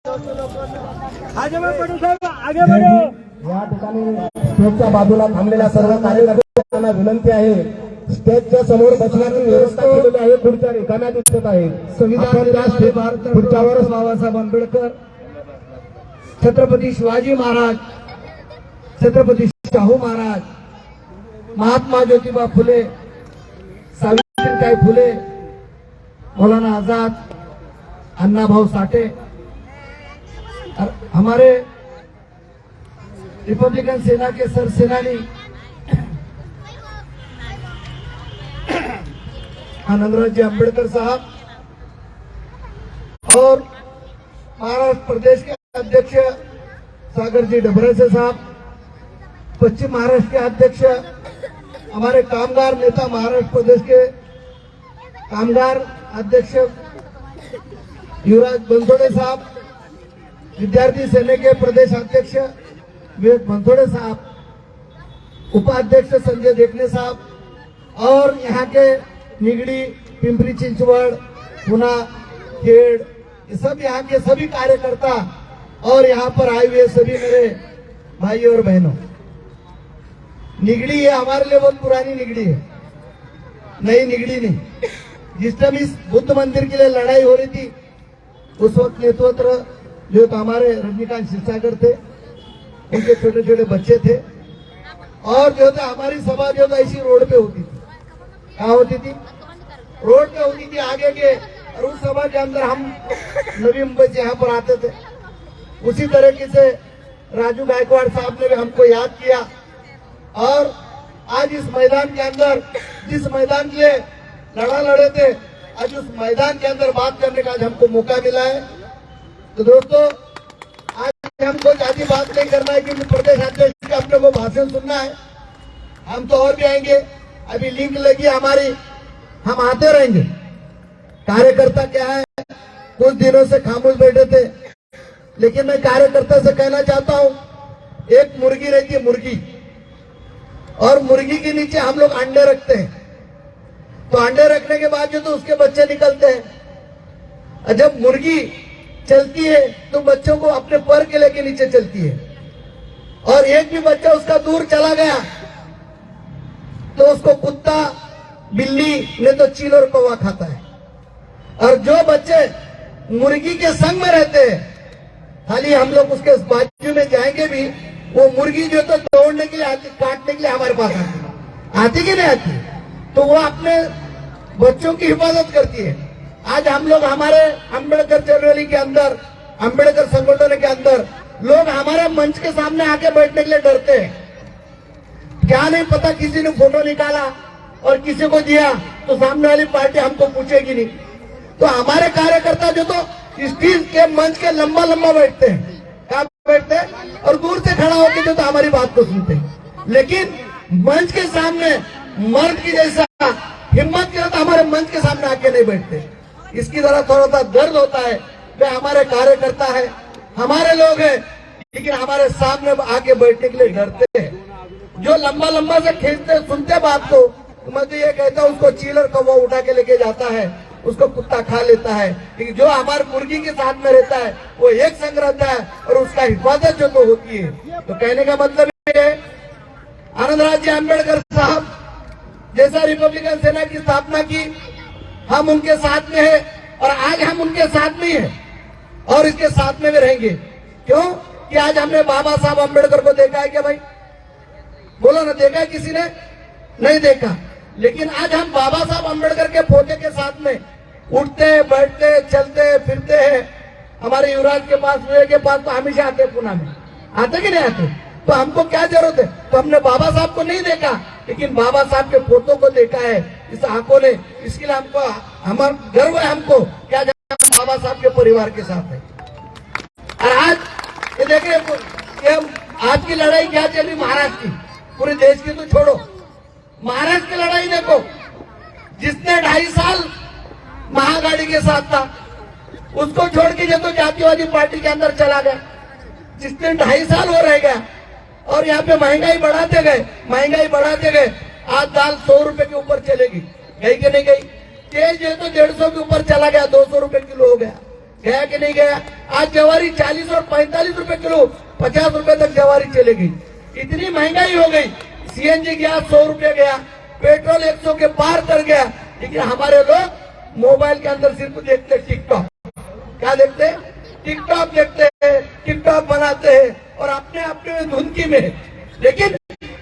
आगे बढ़ो। या ठिकाणी स्टेजच्या बाजूला थांबलेल्या सर्व कार्यकर्त्यांना विनंती आहे, स्टेजच्या समोर बसण्याची व्यवस्था केलेली आहे, खुर्च्या रिकाम्या दिसत आहेत. संविधान खुर्च्यावर बाबासाहेब आंबेडकर, छत्रपती शिवाजी महाराज, छत्रपती शाहू महाराज, महात्मा ज्योतिबा फुले, सावित्रीबाई फुले, मौलाना आजाद, अन्ना भाऊ साठे, हमारे रिपब्लिकन सेना के सरसेनानी आनंदराज जी अम्बेडकर साहब और महाराष्ट्र प्रदेश के अध्यक्ष सागर जी डबरेसे साहब, पश्चिम महाराष्ट्र के अध्यक्ष हमारे कामगार नेता, महाराष्ट्र प्रदेश के कामगार अध्यक्ष युवराज बनसोड़े साहब, विद्यार्थी सेना के प्रदेश अध्यक्ष विवेक बनसोड़े साहब, उपाध्यक्ष संजय देखने साहब और यहाँ के निगड़ी, पिंपरी चिंचवड़, पुना, खेड़, ये सब यहाँ के सभी कार्यकर्ता और यहाँ पर आए हुए सभी मेरे भाई और बहनों। निगड़ी है हमारे लिए बहुत पुरानी निगड़ी है, नई निगड़ी नहीं। जिस टाइम इस बुद्ध मंदिर के लिए लड़ाई हो रही थी उस वक्त नेतृत्व जो तो हमारे रजनीकांत क्षीरसागर थे, उनके छोटे छोटे बच्चे थे और जो था हमारी सभा जो था इसी रोड पे होती थी। कहाँ होती थी? रोड पे होती थी आगे के, और उस सभा के अंदर हम नवी मुंबई से यहाँ पर आते थे। उसी तरीके से राजू गायकवाड़ साहब ने भी हमको याद किया और आज इस मैदान के अंदर, जिस मैदान के लिए लड़ा लड़े थे, आज उस मैदान के अंदर बात करने का आज हमको मौका मिला है। तो दोस्तों, आज हमको ज्यादा बात नहीं करना है क्योंकि प्रदेश अध्यक्ष का अपने को भाषण सुनना है। हम तो और भी आएंगे, अभी लिंक लगी हमारी, हम आते रहेंगे। कार्यकर्ता क्या है, कुछ दिनों से खामोश बैठे थे, लेकिन मैं कार्यकर्ता से कहना चाहता हूं, एक मुर्गी रहती है, मुर्गी, और मुर्गी के नीचे हम लोग अंडे रखते हैं। तो अंडे रखने के बाद जो तो उसके बच्चे निकलते हैं। जब मुर्गी चलती है तो बच्चों को अपने पर के लेके नीचे चलती है, और एक भी बच्चा उसका दूर चला गया तो उसको कुत्ता, बिल्ली नहीं तो चील और कौवा खाता है। और जो बच्चे मुर्गी के संग में रहते हैं, खाली हम लोग उसके बाजू में जाएंगे भी, वो मुर्गी जो तो तोड़ने के लिए आती, काटने के लिए हमारे पास आती कि नहीं आती, तो वो अपने बच्चों की हिफाजत करती है। आज हम लोग हमारे अम्बेडकर चळवळी के अंदर, अम्बेडकर संगठन के अंदर लोग हमारे मंच के सामने आके बैठने के लिए डरते हैं। क्या नहीं पता, किसी ने फोटो निकाला और किसी को दिया तो सामने वाली पार्टी हमको पूछेगी नहीं। तो हमारे कार्यकर्ता जो तो स्टेज के मंच के लंबा लंबा बैठते हैं, क्या बैठते हैं, और दूर से खड़ा होकर जो तो हमारी बात को सुनते हैं। लेकिन मंच के सामने मर्द की जैसा हिम्मत के साथ हमारे मंच के सामने आके नहीं बैठते। इसकी तरह थोड़ा सा दर्द होता है। वे हमारे कार्यकर्ता है, हमारे लोग हैं, लेकिन हमारे सामने आके बैठने के लिए डरते हैं। जो लंबा लंबा से खींचते सुनते बात को, तो मैं तो ये कहता हूँ उसको चीलर कौवा उठा के लेके जाता है, उसको कुत्ता खा लेता है। लेकिन जो हमारे मुर्गी के साथ में रहता है वो एक संग रहता है और उसका हिफाजत जो तो होती है। तो कहने का मतलब ये है, आनंदराज जी अम्बेडकर साहब जैसा रिपब्लिकन सेना की स्थापना की, हम उनके साथ में है और आज हम उनके साथ में है और इसके साथ में भी रहेंगे। क्यों कि आज हमने बाबा साहब अम्बेडकर को देखा है क्या भाई? बोलो ना, देखा है किसी ने? नहीं देखा। लेकिन आज हम बाबा साहब अम्बेडकर के पोते के साथ में उठते बैठते चलते फिरते हैं। हमारे युवराज के पास, विवेक के पास तो हमेशा आते, पुणे में आते कि नहीं आते? तो हमको क्या जरूरत है? तो हमने बाबा साहब को नहीं देखा, लेकिन बाबा साहब के पोतों को देखा है इस आंखों ने। इसके लिए हमको हमारा गर्व है, हमको क्या बाबा साहब के परिवार के साथ है। और आज ये देखिए, आज की लड़ाई क्या चल रही महाराष्ट्र की, पूरे देश की तो छोड़ो, महाराष्ट्र की लड़ाई देखो। जिसने 2.5 साल महागाड़ी के साथ था उसको छोड़ के जो तो जातीयवादी पार्टी के अंदर चला गया। जिसने 2.5 साल वो रह गया और यहाँ पे महंगाई बढ़ाते गए। आज दाल 100 रुपए के ऊपर चलेगी, गई कि नहीं गई? तेल जो तो 150 के ऊपर चला गया, 200 रुपए किलो हो गया। गया कि नहीं गया? आज जवारी 40 और 45 रुपए किलो, 50 रुपए तक जवारी चले गई। इतनी महंगाई हो गई। सीएनजी गया 100 रुपए गया, पेट्रोल 100 के पार कर गया। लेकिन हमारे लोग मोबाइल के अंदर सिर्फ देखते टिकटॉक। क्या देखते हैं? टिकटॉक देखते हैं, टिकटॉक बनाते हैं और अपने अपने धुनकी में। लेकिन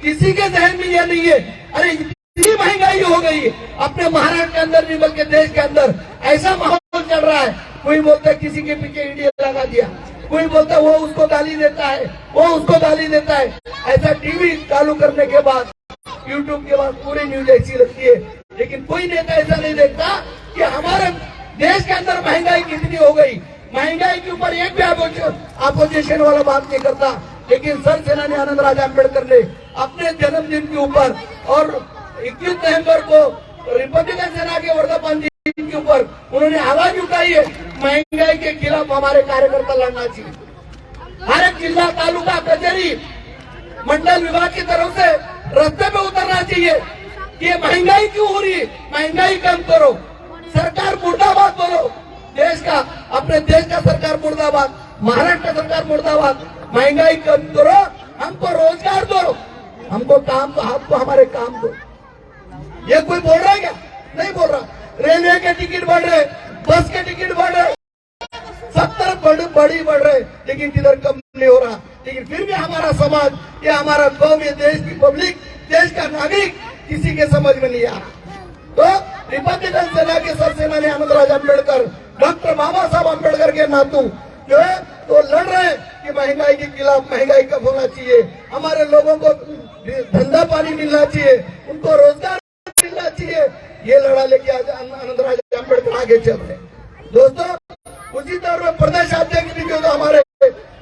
किसी के जहन में यह नहीं है, अरे इतनी महंगाई हो गई है अपने महाराष्ट्र के अंदर नहीं बल्कि देश के अंदर ऐसा माहौल चल रहा है। कोई बोलता है किसी के पीछे इंडिया लगा दिया, कोई बोलता है वो उसको गाली देता है, वो उसको गाली देता है। ऐसा टीवी चालू करने के बाद, यूट्यूब के बाद पूरी न्यूज ऐसी लगती है। लेकिन कोई नेता ऐसा नहीं देखता कि हमारे देश के अंदर महंगाई कितनी हो गई। महंगाई के ऊपर एक भी अपोजिशन वाला बात नहीं करता। लेकिन सर सेनानी आनंदराज अम्बेडकर ने अपने जन्मदिन के ऊपर और 21 नवंबर को रिपब्लिकन सेना के वर्धापन दिन के ऊपर उन्होंने आवाज उठाई है, महंगाई के खिलाफ हमारे कार्यकर्ता लड़ना चाहिए। हर एक जिला, तालुका, कचहरी, मंडल विभाग की तरफ से रास्ते पे उतरना चाहिए कि ये महंगाई क्यों हो रही है, महंगाई कम करो। सरकार मुर्दाबाद बोलो, देश का, अपने देश का सरकार मुर्दाबाद, महाराष्ट्र का सरकार मुर्दाबाद। महंगाई कम करो, हमको रोजगार दो, हमको काम दो, हमको हमारे काम दो। ये कोई बोल रहा है क्या? नहीं बोल रहा। रेलवे के टिकट बढ़ रहे, बस के टिकट बढ़ रहे, सब तरफ बढ़ रहे, लेकिन किधर कम नहीं हो रहा। लेकिन फिर भी हमारा समाज, ये हमारा कौम, ये देश की पब्लिक, देश का नागरिक किसी के समझ में नहीं आ रहा। तो रिपब्लिकन सेना के सर सेनानी आनंदराज अम्बेडकर, डॉक्टर बाबा साहब अम्बेडकर के नातू जो है तो लड़ रहे हैं कि महंगाई के खिलाफ, महंगाई कम होना चाहिए, हमारे लोगों को धंधा पानी मिलना चाहिए, उनको रोजगार मिलना चाहिए। ये लड़ा लेके आज आनंदराज अम्बेडकर आगे चल रहे। दोस्तों, उसी तौर पर प्रदेश अध्यक्ष भी जो हमारे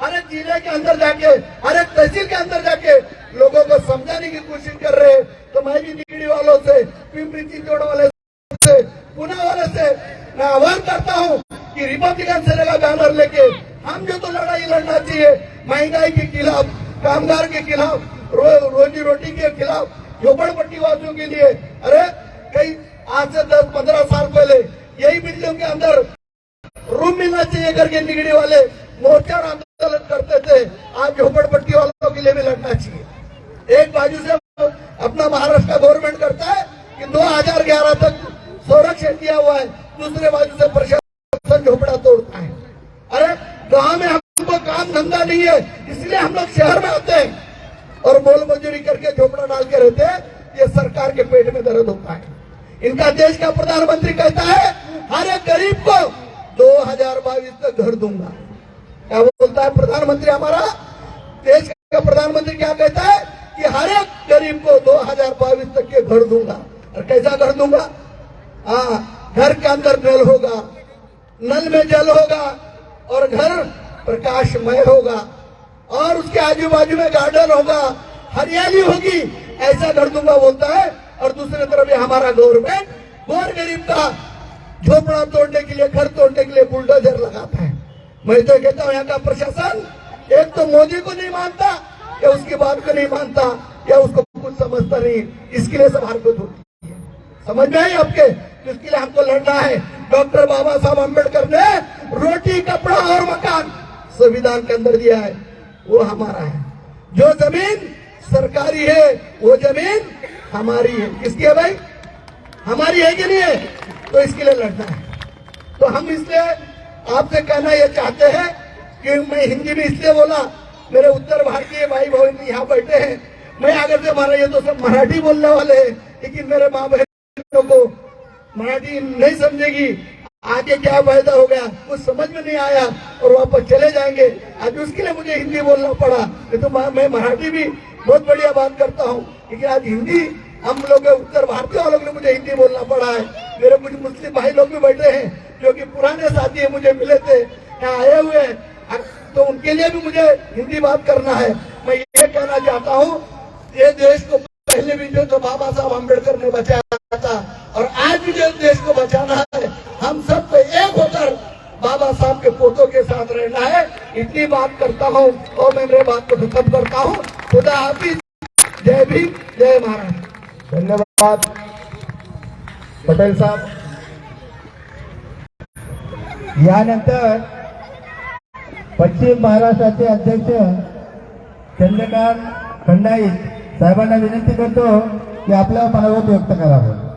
हर एक जिले के अंदर जाके, हर एक तहसील के अंदर जाके लोगों को समझाने की कोशिश कर रहे हैं। तो मैं भी निगड़ी वालों से, पिंपरी चिंचवड़ वाले से, पुणे वाले से मैं आह्वान करता हूं कि रिपब्लिकन सेना का बैनर लेके हम जो तो लड़ाई लड़ना चाहिए, महंगाई के खिलाफ, कामगार के खिलाफ, रोजी रोटी के खिलाफ, झोपड़पट्टी वासियों के लिए। अरे कई आज से 10-15 साल पहले यही बिल्डिंग के अंदर रूम मिलना चाहिए करके निगड़ी वाले मोर्चा और आंदोलन करते थे। आज झोपड़पट्टी वालों के लिए भी लड़ना चाहिए। एक बाजू से अपना महाराष्ट्र का गवर्नमेंट करता है कि 2011 तक संरक्षण दिया हुआ है, दूसरे बाजू से प्रशासन झोपड़ा तोड़ता है। अरे गांव में हमको काम धंधा नहीं है, इसलिए हम लोग शहर में आते हैं और मोल मजदूरी करके झोपड़ा डाल के रहते हैं। ये सरकार के पेट में दर्द होता है। इनका देश का प्रधानमंत्री कहता है हर एक गरीब को 2022 तक घर दूंगा। क्या बोलता है प्रधानमंत्री? हमारा देश का प्रधानमंत्री क्या कहता है कि हर एक गरीब को 2022 तक के घर दूंगा। और कैसा घर दूंगा? घर के अंदर नल होगा, नल में जल होगा और घर प्रकाशमय होगा और उसके आजू बाजू में गार्डन होगा, हरियाली होगी, ऐसा घर दूंगा बोलता है। और दूसरी तरफ ये हमारा गवर्नमेंट गोर गरीब का झोपड़ा तोड़ने के लिए, घर तोड़ने के लिए बुलडोजर लगाता है। मैं तो कहता हूँ यहाँ का प्रशासन एक तो मोदी को नहीं मानता या उसकी बात को नहीं मानता या उसको कुछ समझता नहीं, इसके लिए सब हरकत होती है। समझ में आई आपके? तो इसके लिए हमको लड़ना है। डॉक्टर बाबा साहब अम्बेडकर ने रोटी, कपड़ा और मकान संविधान के अंदर दिया है, वो हमारा है। जो जमीन सरकारी है वो जमीन हमारी है। किसकी है भाई? हमारी है कि नहीं है? तो इसके लिए लड़ना है। तो हम इसलिए आपसे कहना ये चाहते हैं कि मैं हिंदी में इसलिए बोला, मेरे उत्तर भारतीय भाई बहन यहाँ बैठे हैं, मैं अगर से मारा, ये तो सब मराठी बोलने वाले हैं, लेकिन मेरे माँ बहनों को मराठी नहीं समझेगी, आगे क्या फायदा हो गया, कुछ समझ में नहीं आया और वापस चले जाएंगे। आज उसके लिए मुझे हिंदी बोलना पड़ा। नहीं तो मैं मराठी भी बहुत बढ़िया बात करता हूँ, लेकिन आज हिंदी हम लोग उत्तर भारतीय वालों ने मुझे हिंदी बोलना पड़ा है। मेरे कुछ मुस्लिम भाई लोग भी बैठे हैं जो कि पुराने साथी है, मुझे मिले थे, यहाँ आए हुए हैं, तो उनके लिए भी मुझे हिंदी बात करना है। मैं ये कहना चाहता हूँ, ये देश को पहले भी जो बाबा साहब अम्बेडकर ने बचाया था और आज भी जो देश को बचाना है, हम सब को एक होकर बाबा साहब के फोटो के साथ रहना है। इतनी बात करता हूँ और मैं मेरे बात को खत्म करता हूँ। खुदा हाफिज, जय भीम, जय महाराष्ट्र। धन्यवाद पटेल साहब। यानंतर पश्चिम महाराष्ट्राचे अध्यक्ष चंद्रकांत खंडाईत साहेबांना विनंती करतो की आपलं मनोगत व्यक्त करावं.